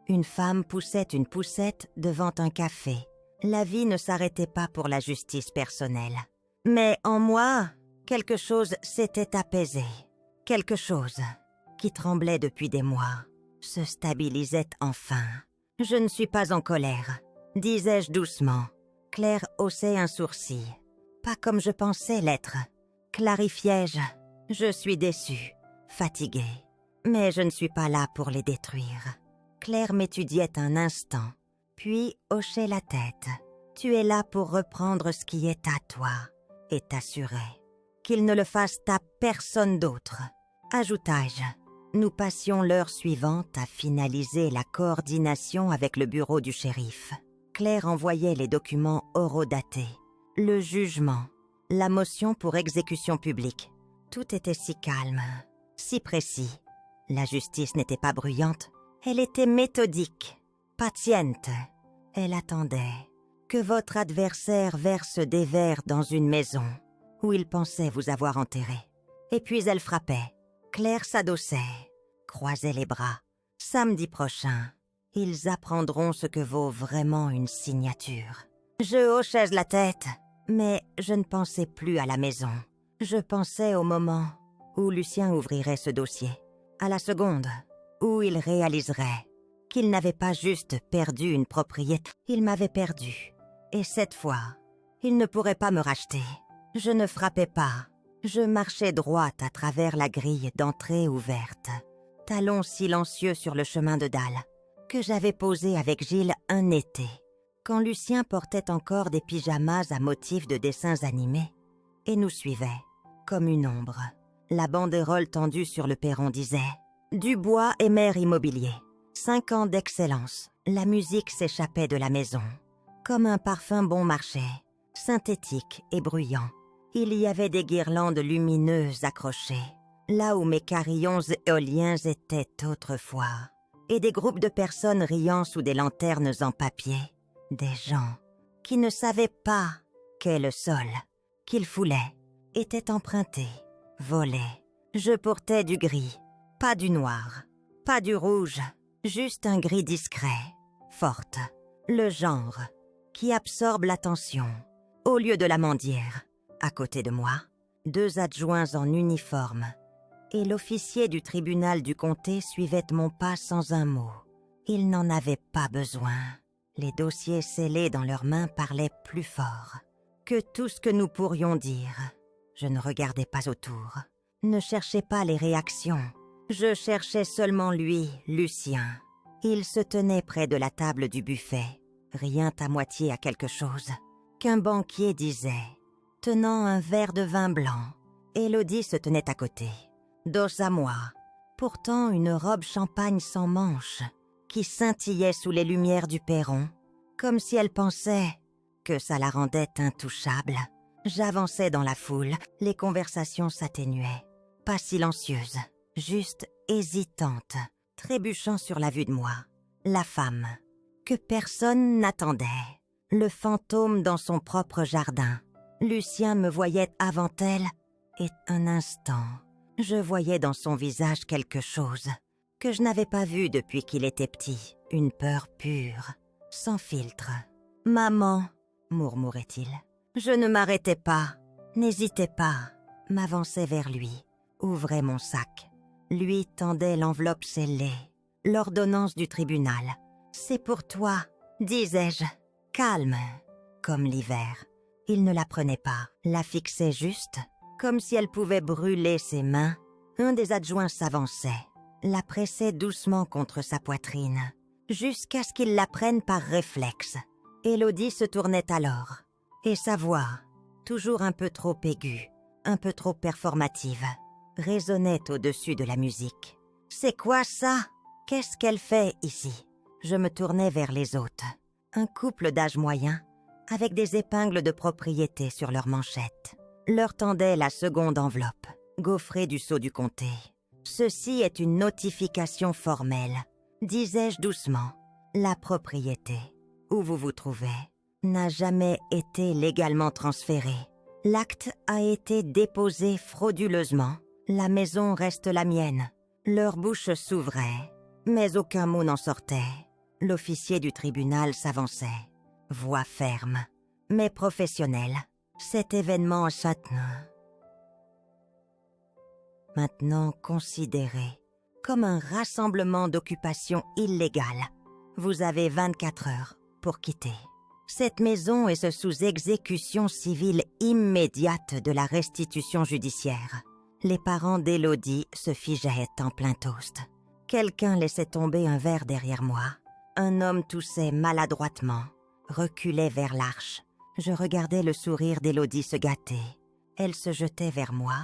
Une femme poussait une poussette devant un café. La vie ne s'arrêtait pas pour la justice personnelle. Mais en moi, quelque chose s'était apaisé. Quelque chose qui tremblait depuis des mois se stabilisait enfin. Je ne suis pas en colère, disais-je doucement. Claire haussait un sourcil. Pas comme je pensais l'être. Clarifiai-je. Je suis déçue, fatiguée. Mais je ne suis pas là pour les détruire. Claire m'étudiait un instant, puis hochait la tête. Tu es là pour reprendre ce qui est à toi et t'assurer qu'il ne le fasse à personne d'autre. Ajoutai-je. Nous passions l'heure suivante à finaliser la coordination avec le bureau du shérif. Claire envoyait les documents horodatés, le jugement, la motion pour exécution publique. Tout était si calme, si précis. La justice n'était pas bruyante, elle était méthodique, patiente. Elle attendait que votre adversaire verse des vers dans une maison où il pensait vous avoir enterré. Et puis elle frappait. Claire s'adossait, croisait les bras. Samedi prochain, ils apprendront ce que vaut vraiment une signature. Je hochais la tête, mais je ne pensais plus à la maison. Je pensais au moment où Lucien ouvrirait ce dossier, à la seconde où il réaliserait qu'il n'avait pas juste perdu une propriété, il m'avait perdu. Et cette fois, il ne pourrait pas me racheter. Je ne frappais pas. Je marchais droite à travers la grille d'entrée ouverte, talons silencieux sur le chemin de dalle, que j'avais posé avec Gilles un été, quand Lucien portait encore des pyjamas à motifs de dessins animés, et nous suivait, comme une ombre. La banderole tendue sur le perron disait « Dubois et maire immobilier, 5 ans d'excellence ». La musique s'échappait de la maison. comme un parfum bon marché, synthétique et bruyant. Il y avait des guirlandes lumineuses accrochées, là où mes carillons éoliens étaient autrefois, et des groupes de personnes riant sous des lanternes en papier, des gens qui ne savaient pas que le sol qu'ils foulaient était emprunté, volé. Je portais du gris, pas du noir, pas du rouge, juste un gris discret, forte, le genre qui absorbe l'attention. Au lieu de la mendière, à côté de moi, 2 adjoints en uniforme et l'officier du tribunal du comté suivait mon pas sans un mot. Ils n'en avaient pas besoin. Les dossiers scellés dans leurs mains parlaient plus fort que tout ce que nous pourrions dire. Je ne regardais pas autour, ne cherchais pas les réactions. Je cherchais seulement lui, Lucien. Il se tenait près de la table du buffet, riant à moitié à quelque chose qu'un banquier disait, tenant un verre de vin blanc. Élodie se tenait à côté, dos à moi, portant une robe champagne sans manches, qui scintillait sous les lumières du perron, comme si elle pensait que ça la rendait intouchable. J'avançais dans la foule, les conversations s'atténuaient, pas silencieuses, juste hésitantes, trébuchant sur la vue de moi. La femme, que personne n'attendait, le fantôme dans son propre jardin. Lucien me voyait avant elle, et un instant, je voyais dans son visage quelque chose que je n'avais pas vu depuis qu'il était petit, une peur pure, sans filtre. « Maman », murmurait-il. Je ne m'arrêtais pas, n'hésitais pas, m'avançais vers lui, ouvrais mon sac, lui tendais l'enveloppe scellée, l'ordonnance du tribunal. « C'est pour toi », disais-je, calme, comme l'hiver. Il ne la prenait pas, la fixait juste, comme si elle pouvait brûler ses mains. Un des adjoints s'avançait, la pressait doucement contre sa poitrine, jusqu'à ce qu'il la prenne par réflexe. Élodie se tournait alors, et sa voix, toujours un peu trop aiguë, un peu trop performative, résonnait au-dessus de la musique. « C'est quoi ça? Qu'est-ce qu'elle fait ici ?» Je me tournais vers les hôtes. Un couple d'âge moyen, avec des épingles de propriété sur leurs manchettes, leur tendait la seconde enveloppe, gaufrée du sceau du comté. « Ceci est une notification formelle, » disais-je doucement. « La propriété, où vous vous trouvez, n'a jamais été légalement transférée. L'acte a été déposé frauduleusement. La maison reste la mienne. » Leur bouche s'ouvrait, mais aucun mot n'en sortait. L'officier du tribunal s'avançait, voix ferme, mais professionnelle. Cet événement châtelain, maintenant considéré comme un rassemblement d'occupation illégale. Vous avez 24 heures pour quitter cette maison et ce sous exécution civile immédiate de la restitution judiciaire. Les parents d'Élodie se figeaient en plein toast. Quelqu'un laissait tomber un verre derrière moi. Un homme toussait maladroitement, reculait vers l'arche. Je regardais le sourire d'Élodie se gâter. Elle se jetait vers moi,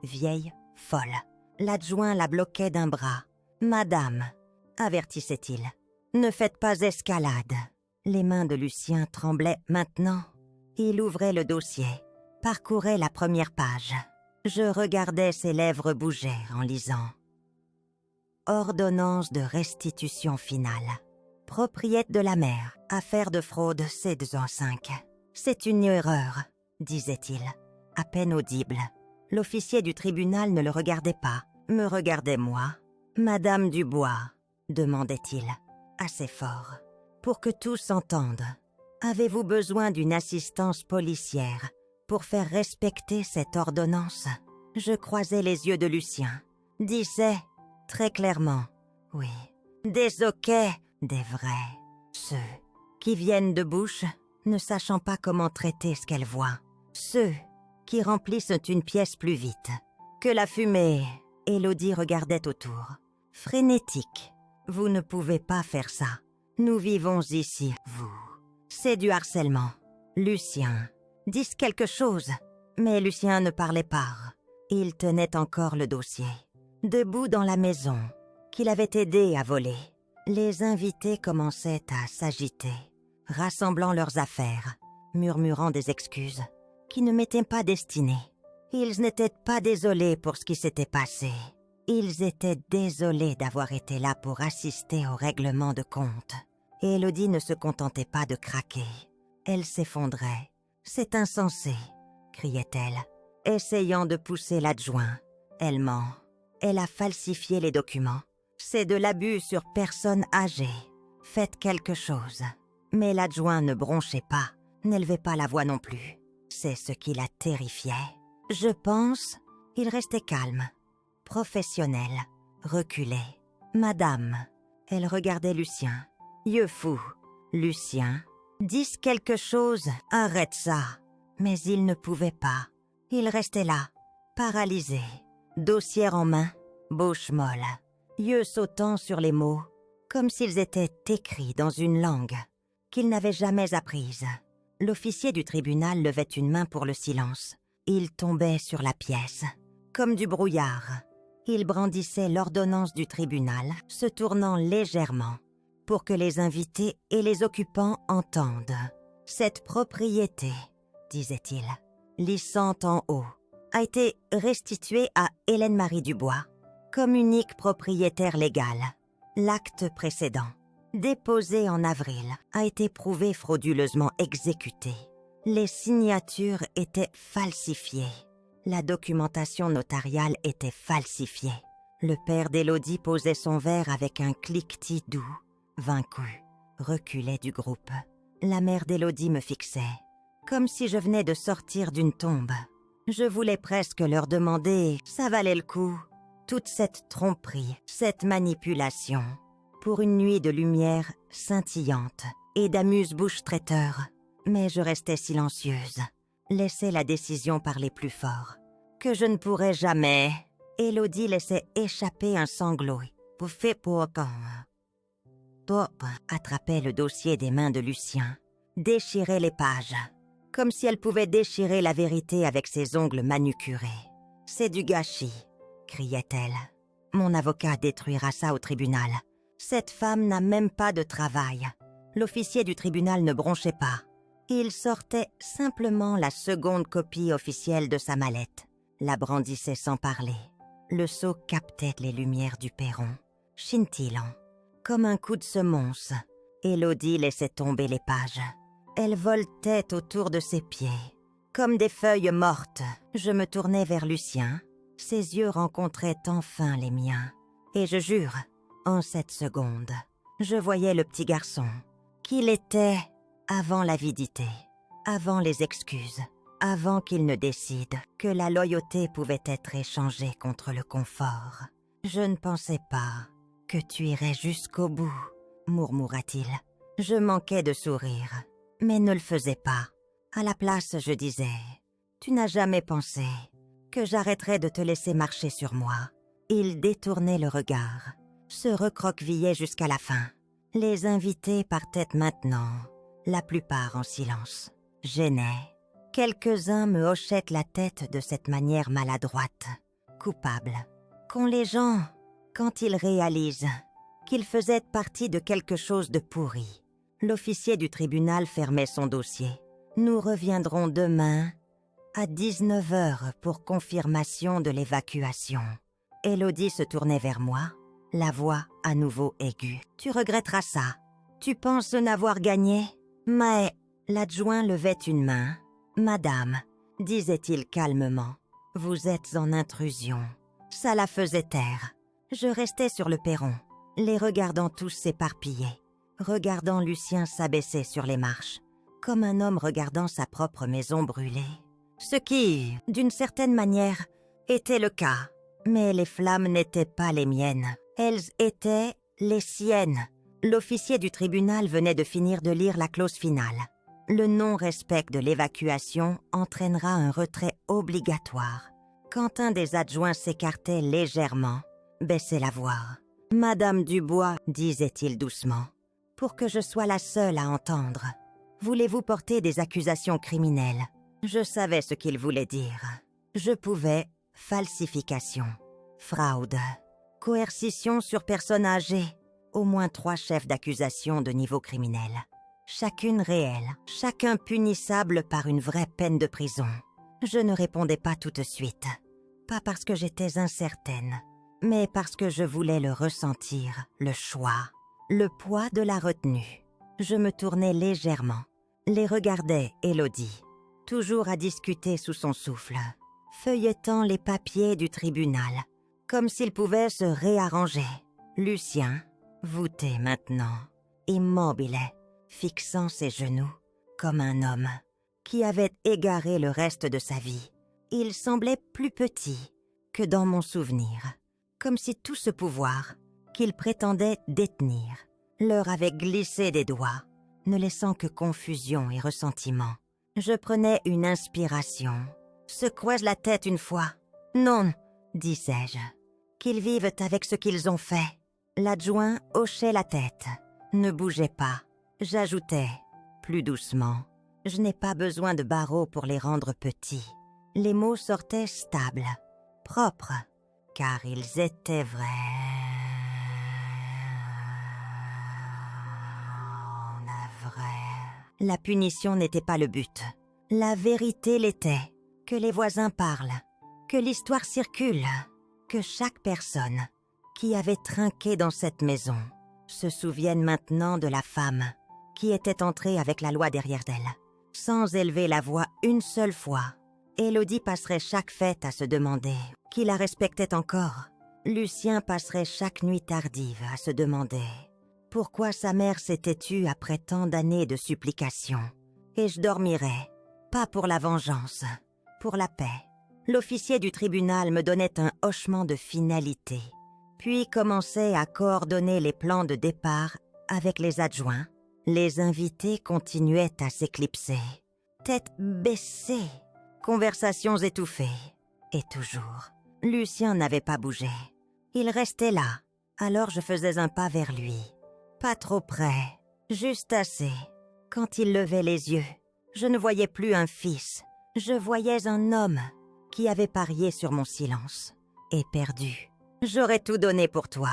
vieille, folle. L'adjoint la bloquait d'un bras. « Madame », avertissait-il, « ne faites pas escalade. » Les mains de Lucien tremblaient maintenant. Il ouvrait le dossier, parcourait la première page. Je regardais ses lèvres bouger en lisant. Ordonnance de restitution finale. Propriété de la mère. Affaire de fraude C205. C'est une erreur, disait-il, à peine audible. L'officier du tribunal ne le regardait pas, me regardait moi. Madame Dubois, demandait-il, assez fort, pour que tous entendent. Avez-vous besoin d'une assistance policière pour faire respecter cette ordonnance? Je croisais les yeux de Lucien, disais très clairement, oui, des hoquets, des vrais, ceux qui viennent de bouche, ne sachant pas comment traiter ce qu'elles voient, ceux qui remplissent une pièce plus vite que la fumée. Élodie regardait autour, frénétique. Vous ne pouvez pas faire ça. Nous vivons ici, vous. C'est du harcèlement. Lucien, dis quelque chose. Mais Lucien ne parlait pas. Il tenait encore le dossier, debout dans la maison, qu'il avait aidé à voler. Les invités commençaient à s'agiter, rassemblant leurs affaires, murmurant des excuses qui ne m'étaient pas destinées. Ils n'étaient pas désolés pour ce qui s'était passé. Ils étaient désolés d'avoir été là pour assister au règlement de compte. Et Élodie ne se contentait pas de craquer. Elle s'effondrait. « C'est insensé !» criait-elle, essayant de pousser l'adjoint. Elle ment. Elle a falsifié les documents. C'est de l'abus sur personne âgée. Faites quelque chose. Mais l'adjoint ne bronchait pas, n'élevait pas la voix non plus. C'est ce qui la terrifiait. Je pense, il restait calme, professionnel, reculé. Madame, elle regardait Lucien. Yeux fous. Lucien, dis quelque chose, arrête ça. Mais il ne pouvait pas. Il restait là, paralysé, dossier en main, bouche molle, yeux sautant sur les mots, comme s'ils étaient écrits dans une langue qu'il n'avait jamais apprise. L'officier du tribunal levait une main pour le silence. Il tombait sur la pièce, comme du brouillard. Il brandissait l'ordonnance du tribunal, se tournant légèrement, pour que les invités et les occupants entendent. « Cette propriété, disait-il, lissant en haut, a été restituée à Hélène Marie Dubois, comme unique propriétaire légale. L'acte précédent, déposé en avril, a été prouvé frauduleusement exécuté. Les signatures étaient falsifiées. La documentation notariale était falsifiée. Le père d'Élodie posait son verre avec un cliquetis doux, vaincu, reculait du groupe. La mère d'Élodie me fixait, comme si je venais de sortir d'une tombe. Je voulais presque leur demander, ça valait le coup, toute cette tromperie, cette manipulation, pour une nuit de lumière scintillante et d'amuse-bouche traiteur. Mais je restais silencieuse, laissais la décision parler plus fort. Que je ne pourrais jamais. Élodie laissait échapper un sanglot. Pouffé pour quand. Top attrapait le dossier des mains de Lucien, déchirait les pages, comme si elle pouvait déchirer la vérité avec ses ongles manucurés. « C'est du gâchis !» criait-elle. « Mon avocat détruira ça au tribunal. Cette femme n'a même pas de travail. » L'officier du tribunal ne bronchait pas. Il sortait simplement la seconde copie officielle de sa mallette, la brandissait sans parler. Le seau captait les lumières du perron, scintillant, comme un coup de semonce. Élodie laissait tomber les pages. Elles voletaient autour de ses pieds, comme des feuilles mortes. Je me tournai vers Lucien. Ses yeux rencontraient enfin les miens. Et je jure, en cette seconde, je voyais le petit garçon, qu'il était avant l'avidité, avant les excuses, avant qu'il ne décide que la loyauté pouvait être échangée contre le confort. « Je ne pensais pas que tu irais jusqu'au bout, » murmura-t-il. Je manquais de sourire, mais ne le faisais pas. À la place, je disais, « Tu n'as jamais pensé que j'arrêterais de te laisser marcher sur moi. » Il détournait le regard, se recroquevillait jusqu'à la fin. Les invités partaient maintenant, la plupart en silence. Gênait. Quelques-uns me hochaient la tête de cette manière maladroite, coupable. Qu'ont les gens quand ils réalisent qu'ils faisaient partie de quelque chose de pourri. L'officier du tribunal fermait son dossier. Nous reviendrons demain à 19h pour confirmation de l'évacuation. Élodie se tournait vers moi, la voix à nouveau aiguë. « Tu regretteras ça. Tu penses n'avoir gagné ? » Mais l'adjoint levait une main. « Madame, disait-il calmement, vous êtes en intrusion. » Ça la faisait taire. Je restais sur le perron, les regardant tous s'éparpiller, regardant Lucien s'abaisser sur les marches, comme un homme regardant sa propre maison brûler. Ce qui, d'une certaine manière, était le cas. Mais les flammes n'étaient pas les miennes. Elles étaient les siennes. L'officier du tribunal venait de finir de lire la clause finale. Le non-respect de l'évacuation entraînera un retrait obligatoire. Quand un des adjoints s'écartait légèrement, baissait la voix. « Madame Dubois, disait-il doucement, pour que je sois la seule à entendre. Voulez-vous porter des accusations criminelles ?» Je savais ce qu'il voulait dire. Je pouvais falsification, fraude, coercition sur personne âgée, au moins 3 chefs d'accusation de niveau criminel. chacune réelle, chacun punissable par une vraie peine de prison. Je ne répondais pas tout de suite, pas parce que j'étais incertaine, mais parce que je voulais le ressentir, le choix, le poids de la retenue. Je me tournais légèrement, les regardais Élodie, toujours à discuter sous son souffle, feuilletant les papiers du tribunal, comme s'il pouvait se réarranger. Lucien, voûté maintenant, immobile, fixant ses genoux, comme un homme qui avait égaré le reste de sa vie. Il semblait plus petit que dans mon souvenir, comme si tout ce pouvoir qu'il prétendait détenir leur avait glissé des doigts, ne laissant que confusion et ressentiment. Je prenais une inspiration, secouais la tête une fois. « Non, disais-je, qu'ils vivent avec ce qu'ils ont fait. » L'adjoint hochait la tête, ne bougeait pas. J'ajoutais, plus doucement, « Je n'ai pas besoin de barreaux pour les rendre petits. » Les mots sortaient stables, propres, car ils étaient vrais. La punition n'était pas le but. La vérité l'était. Que les voisins parlent, que l'histoire circule, que chaque personne qui avait trinqué dans cette maison se souvienne maintenant de la femme qui était entrée avec la loi derrière d'elle, sans élever la voix une seule fois. Élodie passerait chaque fête à se demander qui la respectait encore. Lucien passerait chaque nuit tardive à se demander pourquoi sa mère s'était tue après tant d'années de supplications. Et je dormirais, pas pour la vengeance, pour la paix. L'officier du tribunal me donnait un hochement de finalité, puis commençait à coordonner les plans de départ avec les adjoints. Les invités continuaient à s'éclipser, tête baissée, conversations étouffées. Et toujours, Lucien n'avait pas bougé. Il restait là, alors je faisais un pas vers lui. Pas trop près, juste assez. Quand il levait les yeux, je ne voyais plus un fils. Je voyais un homme qui avait parié sur mon silence et perdu. « J'aurais tout donné pour toi »,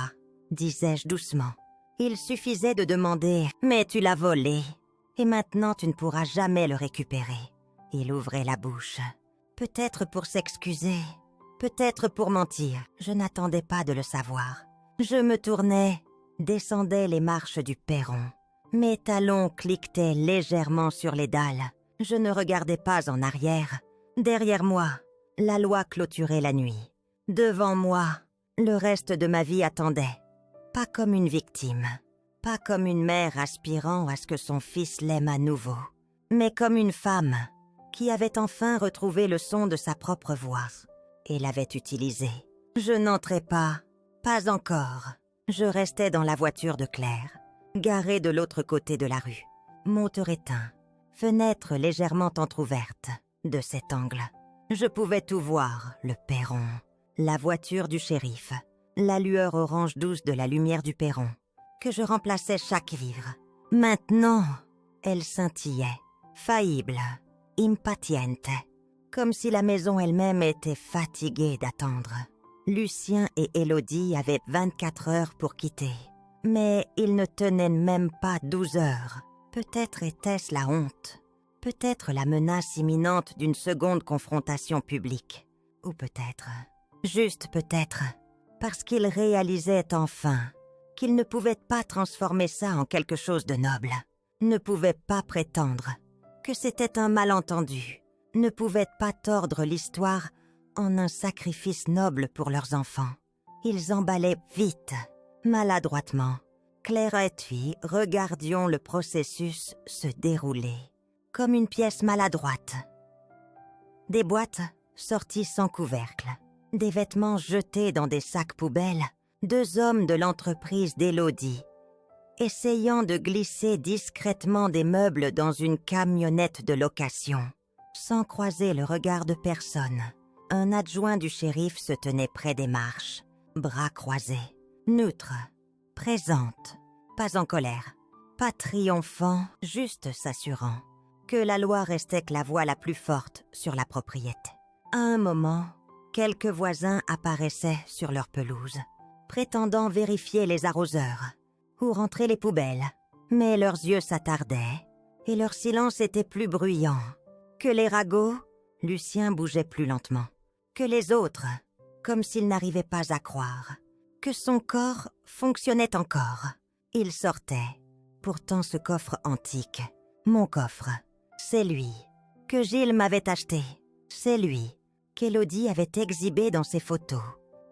disais-je doucement. Il suffisait de demander « Mais tu l'as volé, et maintenant tu ne pourras jamais le récupérer. » Il ouvrait la bouche, peut-être pour s'excuser, peut-être pour mentir. Je n'attendais pas de le savoir. Je me tournais, descendais les marches du perron. Mes talons cliquetaient légèrement sur les dalles. Je ne regardais pas en arrière. Derrière moi, la loi clôturait la nuit. Devant moi, le reste de ma vie attendait. Pas comme une victime, pas comme une mère aspirant à ce que son fils l'aime à nouveau, mais comme une femme qui avait enfin retrouvé le son de sa propre voix et l'avait utilisé. Je n'entrais pas encore. Je restais dans la voiture de Claire, garée de l'autre côté de la rue. Moteur éteint, fenêtre légèrement entr'ouverte. De cet angle, je pouvais tout voir, le perron, la voiture du shérif, la lueur orange douce de la lumière du perron, que je remplaçais chaque vivre. Maintenant, elle scintillait, faillible, impatiente, comme si la maison elle-même était fatiguée d'attendre. Lucien et Élodie avaient 24 heures pour quitter, mais ils ne tenaient même pas 12 heures. Peut-être était-ce la honte, peut-être la menace imminente d'une seconde confrontation publique, ou peut-être, juste peut-être, parce qu'ils réalisaient enfin qu'ils ne pouvaient pas transformer ça en quelque chose de noble, ne pouvaient pas prétendre que c'était un malentendu, ne pouvaient pas tordre l'histoire en un sacrifice noble pour leurs enfants. Ils emballaient vite, maladroitement. Claire et lui regardions le processus se dérouler, comme une pièce maladroite. Des boîtes sorties sans couvercle, des vêtements jetés dans des sacs poubelles, 2 hommes de l'entreprise d'Élodie, essayant de glisser discrètement des meubles dans une camionnette de location, sans croiser le regard de personne. Un adjoint du shérif se tenait près des marches, bras croisés, neutre, présente, pas en colère, pas triomphant, juste s'assurant que la loi restait que la voix la plus forte sur la propriété. À un moment, quelques voisins apparaissaient sur leur pelouse, prétendant vérifier les arroseurs ou rentrer les poubelles, mais leurs yeux s'attardaient et leur silence était plus bruyant. Que les ragots, Lucien bougeait plus lentement. Que les autres, comme s'il n'arrivait pas à croire. Que son corps fonctionnait encore. Il sortait. Pourtant ce coffre antique, mon coffre, c'est lui. Que Gilles m'avait acheté, c'est lui. Qu'Élodie avait exhibé dans ses photos.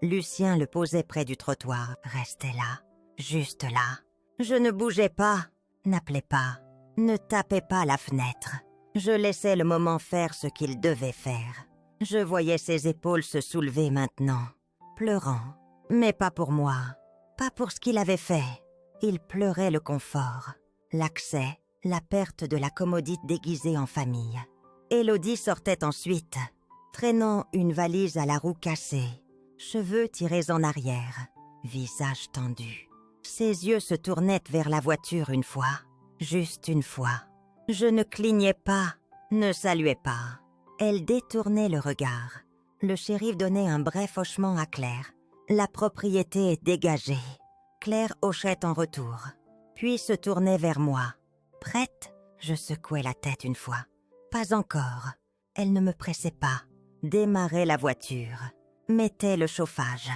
Lucien le posait près du trottoir, restait là, juste là. Je ne bougeais pas, n'appelais pas, ne tapais pas la fenêtre. Je laissais le moment faire ce qu'il devait faire. Je voyais ses épaules se soulever maintenant, pleurant. Mais pas pour moi, pas pour ce qu'il avait fait. Il pleurait le confort, l'accès, la perte de la commodité déguisée en famille. Élodie sortait ensuite, traînant une valise à la roue cassée, cheveux tirés en arrière, visage tendu. Ses yeux se tournaient vers la voiture une fois, juste une fois. Je ne clignais pas, ne saluais pas. Elle détournait le regard. Le shérif donnait un bref hochement à Claire. La propriété est dégagée. Claire hochait en retour, puis se tournait vers moi. Prête? Je secouai la tête une fois. Pas encore. Elle ne me pressait pas. Démarrait la voiture. Mettait le chauffage.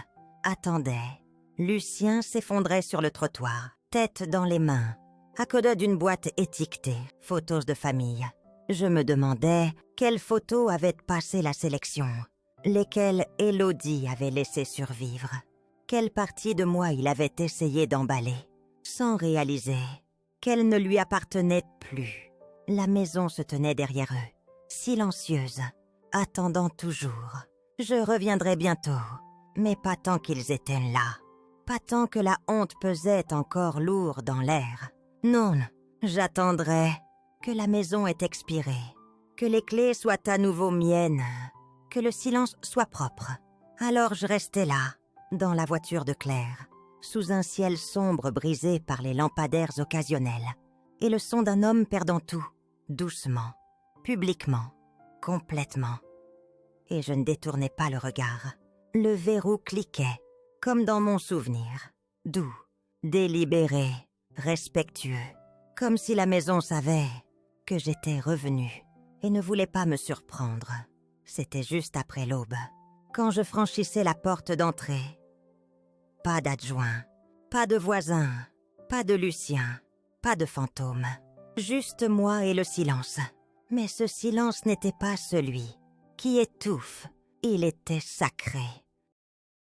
Attendait. Lucien s'effondrait sur le trottoir, tête dans les mains, à côté d'une boîte étiquetée, photos de famille. Je me demandais quelles photos avaient passé la sélection, lesquelles Élodie avait laissé survivre, quelle partie de moi il avait essayé d'emballer, sans réaliser qu'elle ne lui appartenait plus. La maison se tenait derrière eux, silencieuse, attendant toujours. Je reviendrai bientôt, mais pas tant qu'ils étaient là. Pas tant que la honte pesait encore lourd dans l'air. Non, j'attendrai que la maison ait expiré, que les clés soient à nouveau miennes, que le silence soit propre. Alors je restais là, dans la voiture de Claire, sous un ciel sombre brisé par les lampadaires occasionnels, et le son d'un homme perdant tout, doucement, publiquement, complètement. Et je ne détournais pas le regard. Le verrou cliquait, comme dans mon souvenir, doux, délibéré, respectueux, comme si la maison savait que j'étais revenue et ne voulait pas me surprendre. C'était juste après l'aube, quand je franchissais la porte d'entrée. Pas d'adjoint, pas de voisin, pas de Lucien, pas de fantôme, juste moi et le silence. Mais ce silence n'était pas celui qui étouffe, il était sacré.